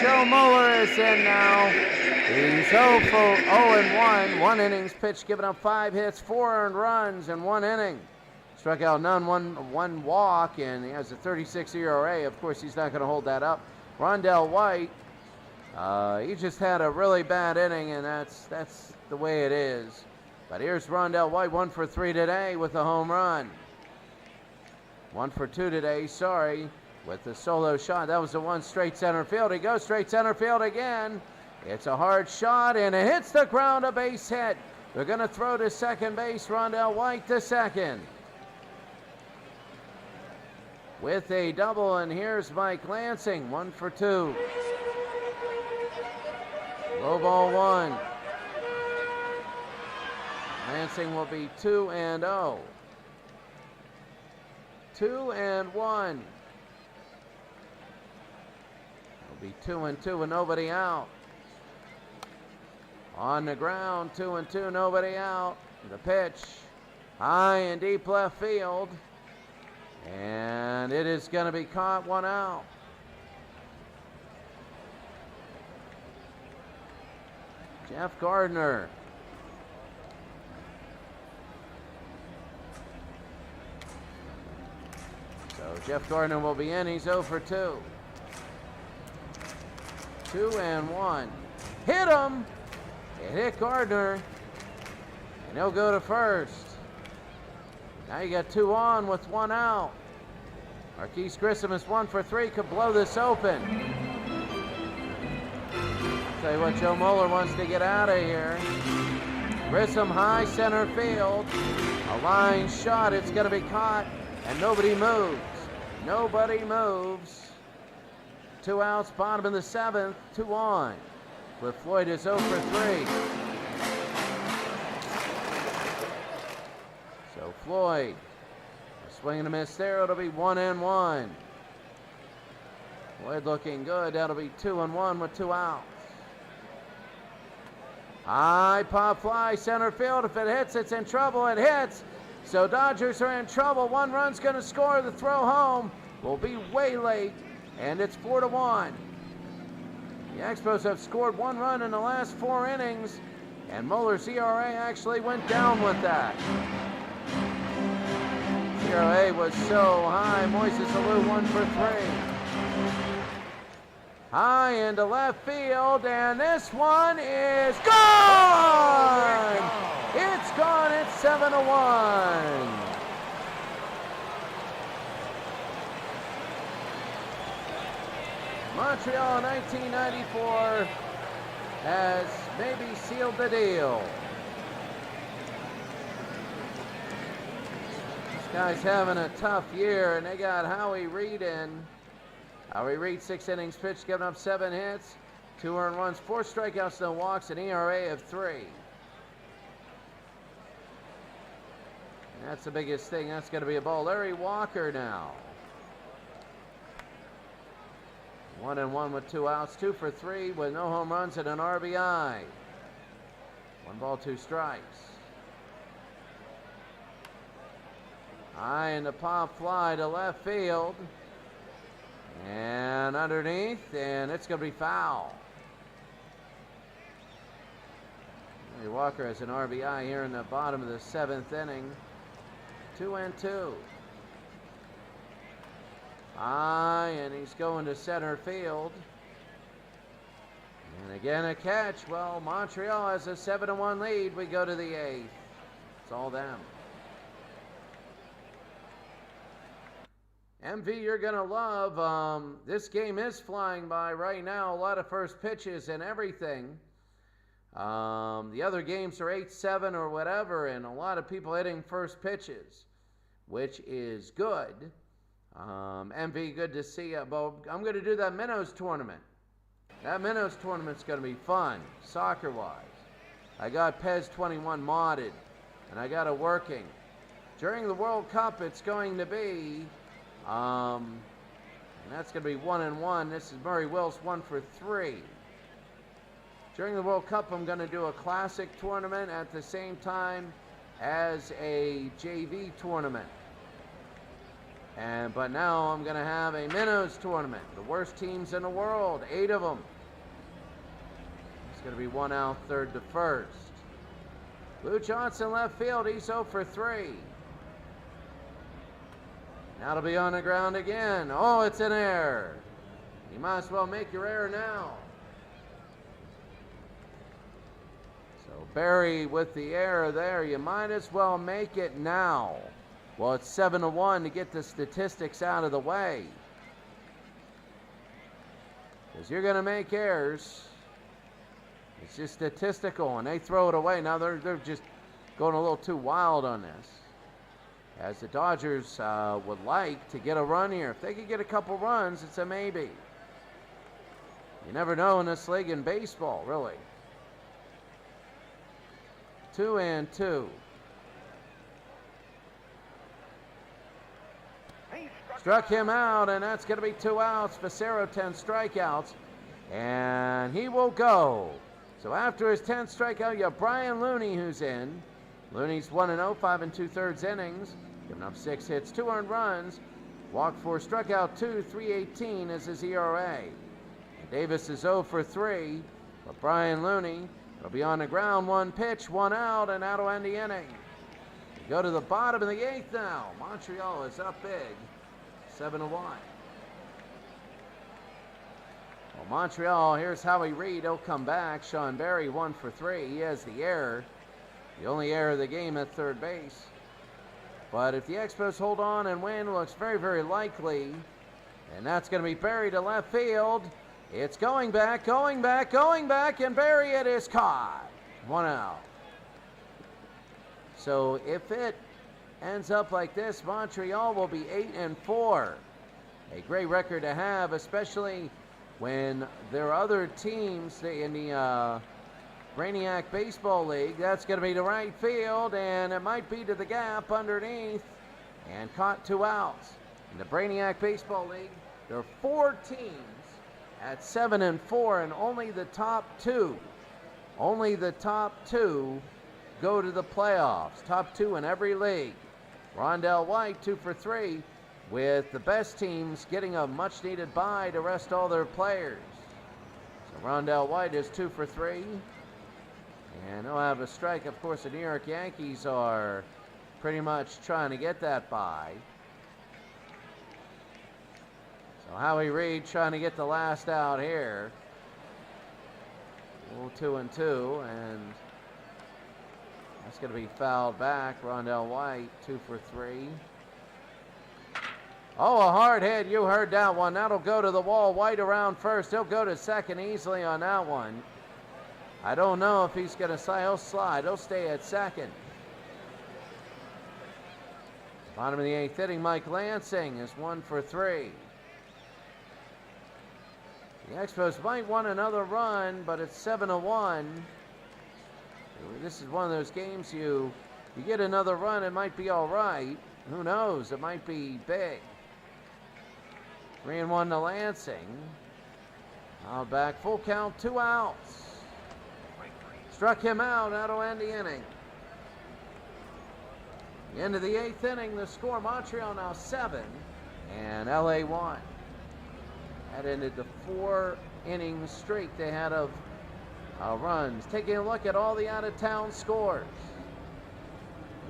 Joe Mueller is in now. He's 0 for 0-1. 1 innings pitched, giving up 5 hits, 4 earned runs in 1 inning. Struck out none, one walk, and he has a 36 ERA. Of course, he's not going to hold that up. Rondell White, he just had a really bad inning, and that's the way it is. But here's Rondell White, 1 for 3 today with a home run. 1 for 2 today, with the solo shot. That was the one straight center field. He goes straight center field again. It's a hard shot, and it hits the ground, a base hit. They're going to throw to second base. Rondell White to second with a double, and here's Mike Lansing, 1 for 2. Low ball 1. Lansing will be 2-0. 2-1. It'll be 2-2 with nobody out. On the ground, 2-2, nobody out. The pitch, high and deep left field. And it is going to be caught, 1 out. Jeff Gardner. So Jeff Gardner will be in. He's 0 for 2. 2-1. Hit him. It hit Gardner. And he'll go to first. Now you got 2 on with 1 out. Marquise Grissom is 1 for 3. Could blow this open. Tell you what, Joe Mueller wants to get out of here. Grissom high center field. A line shot. It's going to be caught. And nobody moves. Nobody moves. 2 outs, bottom of the 7th. 2 on. Cliff Floyd is 0 for 3. So Floyd, a swing and a miss there. It'll be 1-1. Floyd looking good. That'll be 2-1 with 2 outs. High pop fly center field. If it hits, it's in trouble. It hits. So Dodgers are in trouble. 1 run's going to score. The throw home will be way late, and it's 4-1. The Expos have scored 1 run in the last 4 innings, and Mueller's ERA actually went down with that. ERA was so high. Moises Alou 1 for 3. High into left field, and this one is gone! It's gone. It's 7-1. Montreal 1994 has maybe sealed the deal. This guy's having a tough year, and they got Howie Reed in. Howie Reed, 6 innings pitched, giving up 7 hits, 2 earned runs, 4 strikeouts, no walks, an ERA of 3. And that's the biggest thing. That's going to be a ball. Larry Walker now. 1-1 with 2 outs, 2 for 3 with no home runs and an RBI. 1 ball, 2 strikes. High in the pop fly to left field. And underneath, and it's going to be foul. Larry Walker has an RBI here in the bottom of the 7th inning. 2-2. High, and he's going to center field. And again a catch. Well, Montreal has a 7-1 lead. We go to the 8th. It's all them. MV, you're going to love. This game is flying by right now. A lot of first pitches and everything. The other games are 8-7 or whatever, and a lot of people hitting first pitches, which is good. MV, good to see you. But I'm going to do that Minnows tournament. That Minnows tournament's going to be fun, soccer-wise. I got PES 21 modded, and I got it working. During the World Cup, it's going to be, and that's going to be 1-1. This is Murray Wills, 1 for 3. During the World Cup, I'm going to do a classic tournament at the same time as a JV tournament. But now I'm going to have a minnows tournament. The worst teams in the world, 8 of them. It's going to be 1 out, third to first. Lou Johnson left field, he's 0 for 3. Now it'll be on the ground again. Oh, it's an error. You might as well make your error now. So Barry with the error there. You might as well make it now. Well, it's 7-1 to get the statistics out of the way. Because you're going to make errors. It's just statistical, and they throw it away. Now they're just going a little too wild on this. As the Dodgers would like to get a run here. If they could get a couple runs, it's a maybe. You never know in this league in baseball, really. 2-2. Struck him out, and that's going to be 2 outs. Facero 10 strikeouts, and he will go. So after his 10th strikeout, you have Brian Looney who's in. Looney's 1-0, 5 2/3 innings, giving up 6 hits, 2 earned runs. Walked 4, struck out 2, 3.18 is his ERA. And Davis is 0 for 3, but Brian Looney will be on the ground. 1 pitch, 1 out, and that'll end the inning. We go to the bottom of the 8th now. Montreal is up big. 7-1. Well, Montreal, here's Howie Reed. He'll come back. Sean Barry, 1 for 3. He has the error. The only error of the game at third base. But if the Expos hold on and win, looks very, very likely. And that's going to be Barry to left field. It's going back, and Barry, it is caught. 1 out. So if it ends up like this, Montreal will be 8-4. A great record to have, especially when there are other teams in the Brainiac Baseball League. That's going to be to right field, and it might be to the gap underneath, and caught 2 outs. In the Brainiac Baseball League, there are 4 teams at 7-4, and only the top 2 go to the playoffs. Top 2 in every league. Rondell White, 2 for 3, with the best teams getting a much-needed bye to rest all their players. So Rondell White is 2 for 3, and he'll have a strike. Of course, the New York Yankees are pretty much trying to get that bye. So Howie Reed trying to get the last out here. A little 2-2, and that's going to be fouled back. Rondell White, 2 for 3. Oh, a hard hit. You heard that one. That'll go to the wall. White around first. He'll go to second easily on that one. I don't know if he's going to slide. He'll slide. He'll stay at second. Bottom of the 8th inning, Mike Lansing is 1 for 3. The Expos might want another run, but it's 7-1. This is one of those games you get another run, it might be all right. Who knows? It might be big. 3-1 to Lansing. Now back, full count, 2 outs. Struck him out. That'll end the inning. The end of the 8th inning. The score: Montreal now 7 and LA 1. That ended the 4-inning streak they had of runs. Taking a look at all the out-of-town scores.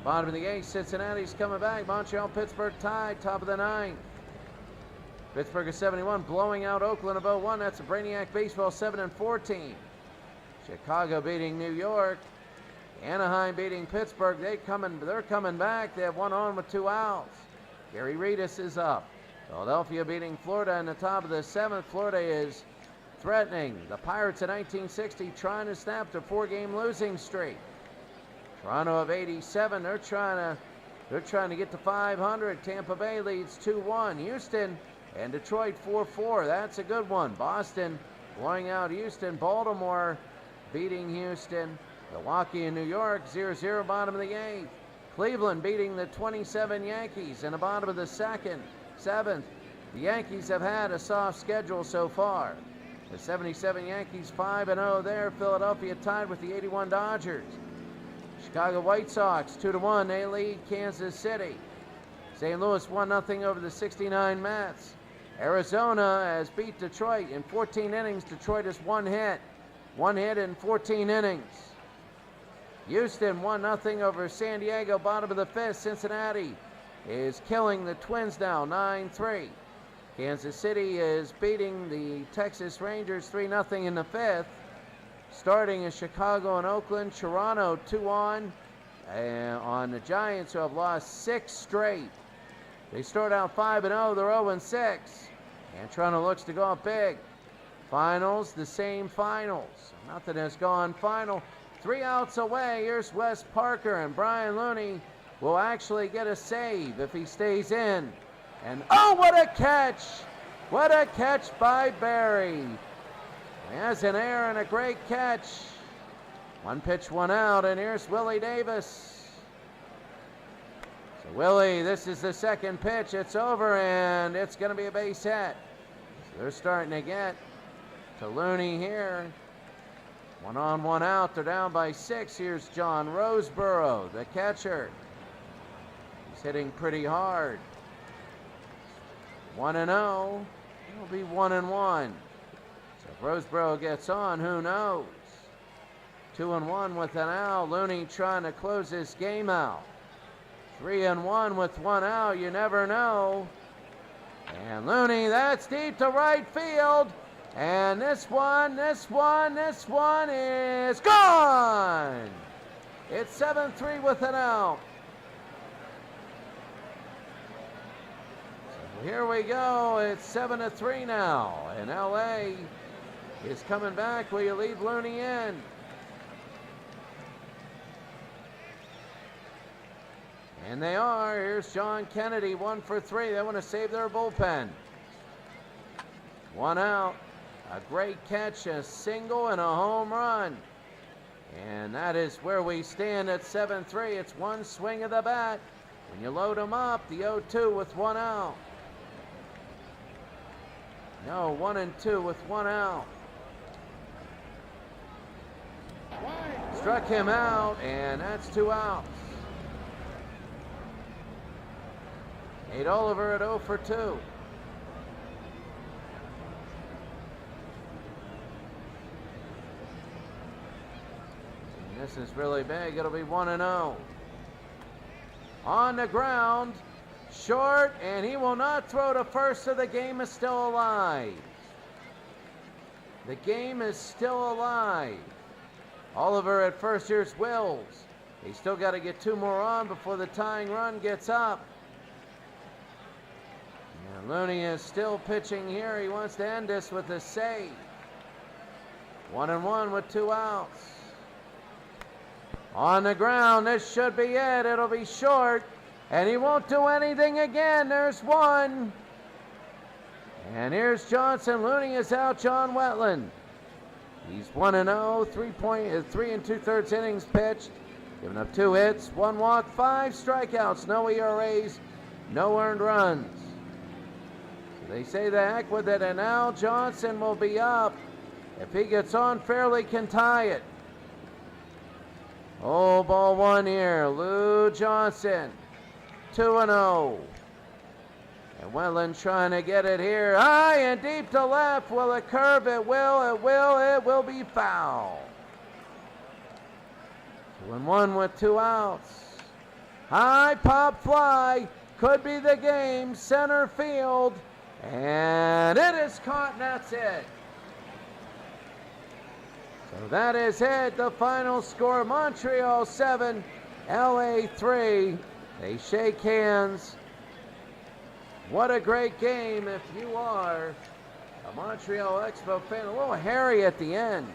Bottom of the 8th, Cincinnati's coming back. Montreal, Pittsburgh tied, top of the 9th. Pittsburgh is 71, blowing out Oakland of 0-1. That's a Brainiac Baseball 7-14. Chicago beating New York. Anaheim beating Pittsburgh. They're coming back. They have 1 on with 2 outs. Gary Reedus is up. Philadelphia beating Florida in the top of the 7th. Florida is threatening the Pirates in 1960, trying to snap their 4-game losing streak. Toronto of 87, they're trying to get to 500. Tampa Bay leads 2-1. Houston and Detroit 4-4. That's a good one. Boston blowing out Houston. Baltimore beating Houston. Milwaukee and New York 0-0, bottom of the 8th. Cleveland beating the 27 Yankees in the bottom of the 7th. The Yankees have had a soft schedule so far. The 77 Yankees 5-0 there. Philadelphia tied with the 81 Dodgers. Chicago White Sox 2-1. They lead Kansas City. St. Louis 1-0 over the 69 Mets. Arizona has beat Detroit in 14 innings. Detroit has one hit in 14 innings. Houston 1-0 over San Diego, bottom of the fifth. Cincinnati is killing the Twins now, 9-3. Kansas City is beating the Texas Rangers 3-0 in the fifth. Starting is Chicago and Oakland. Toronto 2-on the Giants, who have lost 6 straight. They start out 5-0, they're 0-6. And Toronto looks to go up big. Finals, the same finals. Nothing has gone final. 3 outs away. Here's Wes Parker, and Brian Looney will actually get a save if he stays in. And oh, what a catch! What a catch by Barry. He has an air and a great catch. 1 pitch, 1 out, and here's Willie Davis. So Willie, this is the second pitch. It's over, and it's going to be a base hit. So they're starting to get to Looney here. 1 on, 1 out. They're down by 6. Here's John Roseborough, the catcher. He's hitting pretty hard. 1-0. It'll be 1-1. So if Roseborough gets on, who knows? 2-1 with an out. Looney trying to close this game out. 3-1 with 1 out. You never know. And Looney, that's deep to right field. And this one is gone. It's 7-3 with an out. So here we go. It's 7-3 now. And LA is coming back. Will you leave Looney in? And they are. Here's John Kennedy, 1 for 3. They want to save their bullpen. 1 out. A great catch, a single, and a home run. And that is where we stand at 7-3. It's 1 swing of the bat. When you load them up, the 0-2 with 1 out. No, 1-2 with 1 out. Struck him out, and that's 2 outs. Nate Oliver at 0 for 2. And this is really big. It'll be 1-0. On the ground, short, and he will not throw to first, so the game is still alive. The game is still alive. Oliver at first. Here's Wills. He's still got to get 2 more on before the tying run gets up. And Looney is still pitching here. He wants to end this with a save. 1-1 with 2 outs. On the ground, this should be it. It'll be short, and he won't do anything again. There's 1. And here's Johnson. Looney is out. John Wetland. He's 1-0, 3 2/3 innings pitched, giving up 2 hits, 1 walk, 5 strikeouts, no ERAs, no earned runs. So they say the heck with it, and now Johnson will be up. If he gets on fairly, can tie it. Oh, ball 1 here. Lou Johnson, 2-0. And Wetland trying to get it here. High and deep to left. Will it curve? It will. It will be foul. 2-1 with 2 outs. High pop fly. Could be the game. Center field. And it is caught, and that's it. So that is it. The final score, Montreal 7, LA 3. They shake hands. What a great game if you are a Montreal Expo fan. A little hairy at the end,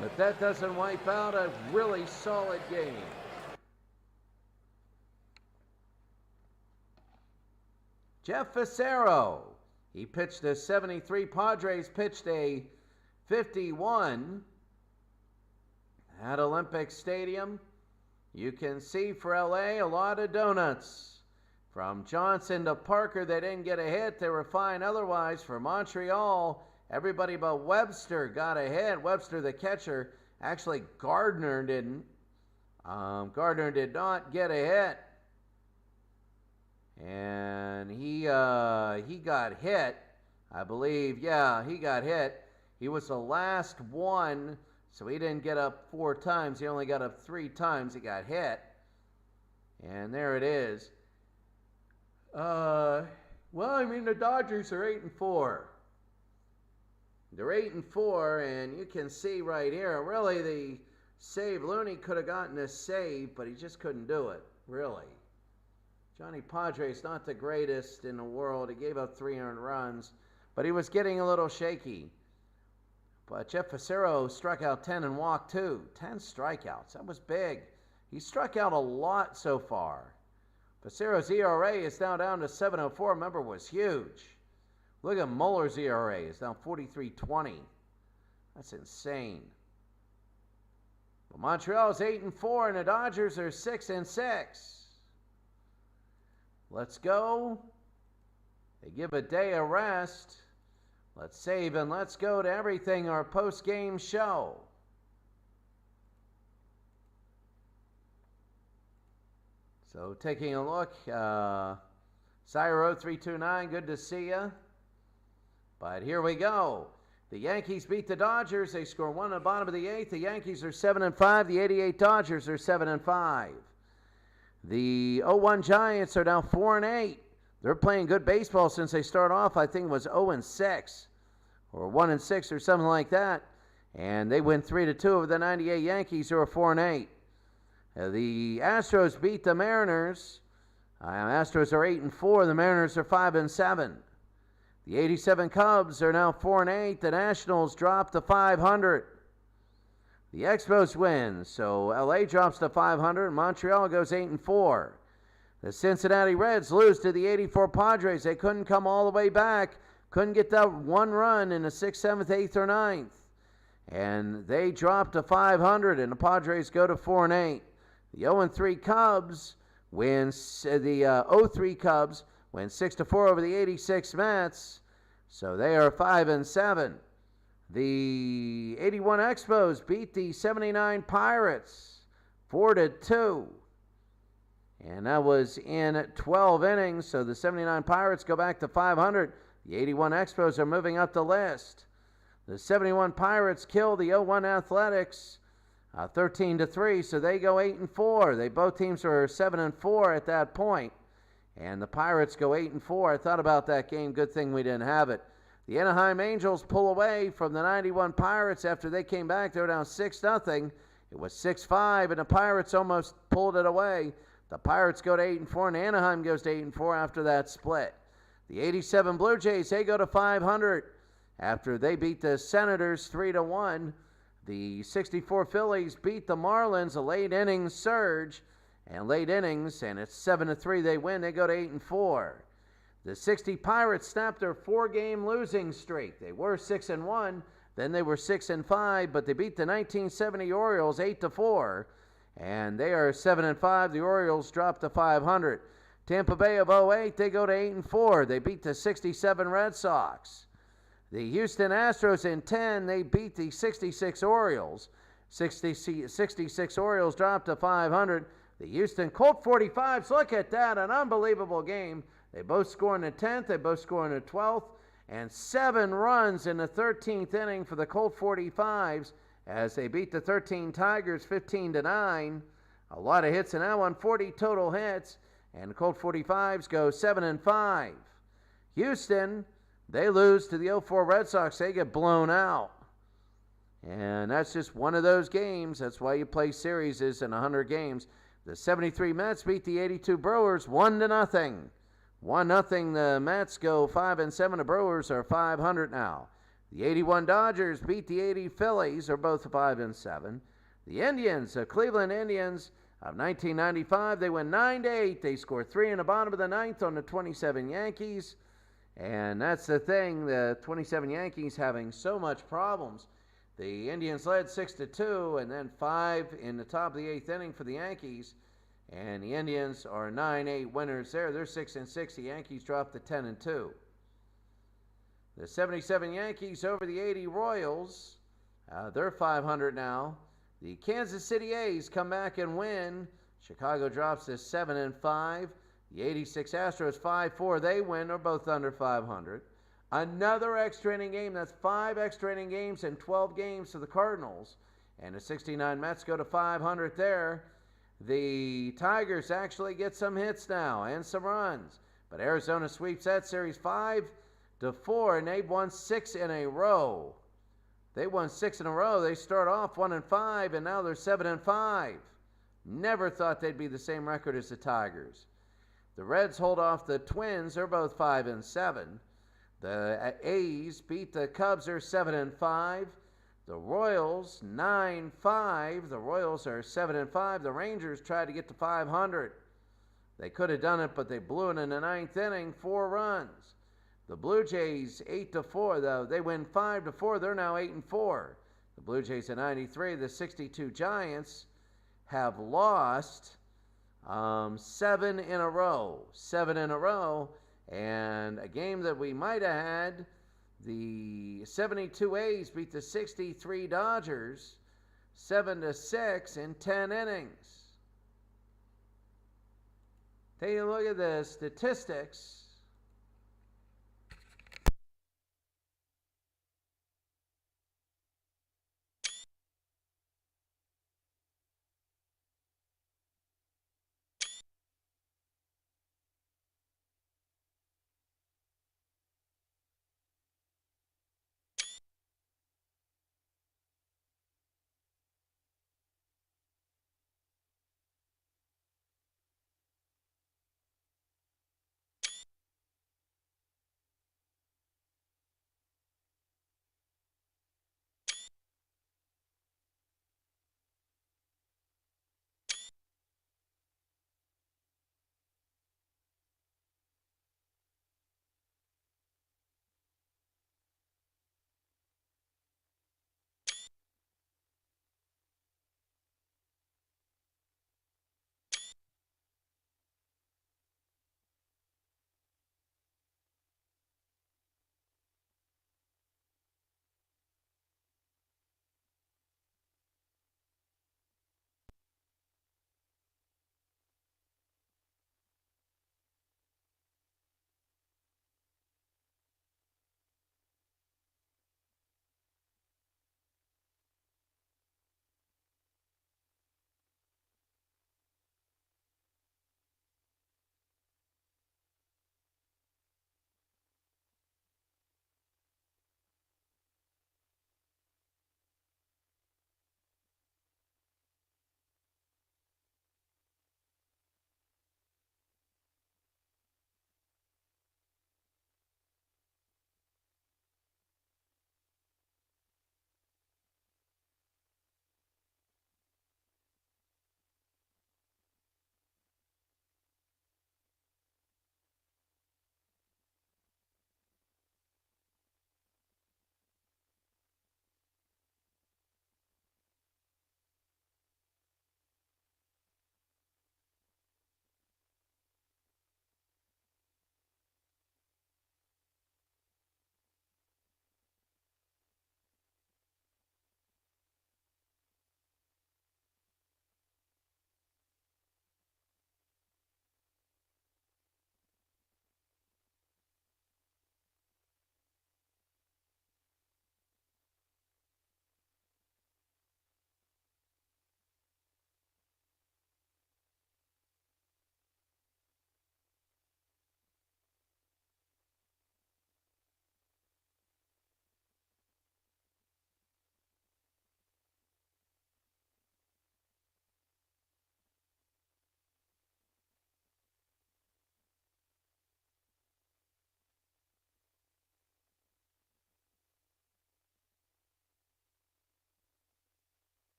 but that doesn't wipe out a really solid game. Jeff Fassero, he pitched a 73. Padres pitched a 51 at Olympic Stadium. You can see for LA a lot of donuts. From Johnson to Parker, they didn't get a hit. They were fine otherwise. For Montreal, everybody but Webster got a hit. Webster, the catcher. Actually, Gardner didn't. Gardner did not get a hit. and he got hit, I believe. Yeah, he got hit. He was the last one, so he didn't get up 4 times. He only got up 3 times. He got hit, and there it is. Well, I mean, the Dodgers are 8-4. They're 8-4, and you can see right here, really, the save. Looney could have gotten a save, but he just couldn't do it, really. Johnny Padres, not the greatest in the world. He gave up 3 earned runs, but he was getting a little shaky. But Jeff Fassero struck out 10 and walked 2. 10 strikeouts. That was big. He struck out a lot so far. Fassero's ERA is now down to 7.04. Remember, was huge. Look at Muller's ERA. It's now 43.20. That's insane. But Montreal's 8-4, and the Dodgers are 6-6. Let's go. They give a day a rest. Let's save and let's go to everything, our post-game show. So taking a look, Cyro 329, good to see you. But here we go. The Yankees beat the Dodgers. They score 1 in the bottom of the 8th. The Yankees are 7-5. The 88 Dodgers are 7-5. The 0-1 Giants are now 4-8. They're playing good baseball since they start off. I think it was 0-6 or 1-6 or something like that. And they win 3-2 over the 98 Yankees, who are 4-8. The Astros beat the Mariners. Astros are 8-4. The Mariners are 5-7. The 87 Cubs are now 4-8. The Nationals dropped to 500. The Expos win, so LA drops to 500. Montreal goes 8-4. The Cincinnati Reds lose to the 84 Padres. They couldn't come all the way back. Couldn't get that 1 run in the 6th, 7th, 8th, or 9th. And they drop to 500, and the Padres go to 4-8. The 0-3 Cubs wins. The 0-3 Cubs win 6-4 over the 86 Mets. So they are 5-7. The 81 Expos beat the 79 Pirates 4-2. And that was in 12 innings. So the 79 Pirates go back to 500. The 81 Expos are moving up the list. The 71 Pirates kill the 0-1 Athletics 13-3. So they go 8-4. Both teams are 7-4 at that point. And the Pirates go 8-4. I thought about that game. Good thing we didn't have it. The Anaheim Angels pull away from the 91 Pirates after they came back. They were down 6-0. It was 6-5, and the Pirates almost pulled it away. The Pirates go to 8-4, and Anaheim goes to 8-4 after that split. The 87 Blue Jays, they go to 500 after they beat the Senators 3-1. The 64 Phillies beat the Marlins, a late innings surge, and it's 7-3. They win. They go to 8-4. The 60 Pirates snapped their 4-game losing streak. They were 6-1, then they were 6-5, but they beat the 1970 Orioles 8-4, and they are 7-5. The Orioles dropped to 500. Tampa Bay of 08, they go to 8-4. They beat the 67 Red Sox. The Houston Astros in 10, they beat the 66 Orioles. 66 Orioles dropped to 500. The Houston Colt 45s, look at that, an unbelievable game. They both score in the 10th, they both score in the 12th, and 7 runs in the 13th inning for the Colt 45s as they beat the 13 Tigers 15-9. A lot of hits in that one, 40 total hits, and the Colt 45s go 7-5. Houston, they lose to the 04 Red Sox. They get blown out. And that's just one of those games. That's why you play series in 100 games. The 73 Mets beat the 82 Brewers 1-0. 1-0. The Mets go 5-7. The Brewers are 500 now. The 81 Dodgers beat the 80 Phillies, are both 5-7. The Indians, the Cleveland Indians of 1995, they win 9-8. They score 3 in the bottom of the 9th on the 27 Yankees. And that's the thing, the 27 Yankees having so much problems. The Indians led 6-2, and then 5 in the top of the 8th inning for the Yankees. And the Indians are 9-8 winners there. They're 6-6. The Yankees dropped to 10-2. The 77 Yankees over the 80 Royals. They're 500 now. The Kansas City A's come back and win. Chicago drops to 7-5. The 86 Astros 5-4. They win. They're both under 500. Another extra inning game. That's 5 extra inning games and 12 games for the Cardinals. And the 69 Mets go to 500 there. The Tigers actually get some hits now and some runs. But Arizona sweeps that series 5-4, and they've won 6 in a row. They won 6 in a row. They start off 1-5, and now they're 7-5. Never thought they'd be the same record as the Tigers. The Reds hold off the Twins. They're both 5-7. The A's beat the Cubs. They're 7-5. The Royals 9-5. The Royals are 7-5. The Rangers tried to get to 500. They could have done it, but they blew it in the 9th inning. 4 runs. The Blue Jays 8-4. Though they win 5-4. They're now 8-4. The Blue Jays at 93. The 62 Giants have lost 7 in a row. 7 in a row. And a game that we might have had, the 72 A's beat the 63 Dodgers 7-6 in 10 innings. Take a look at the statistics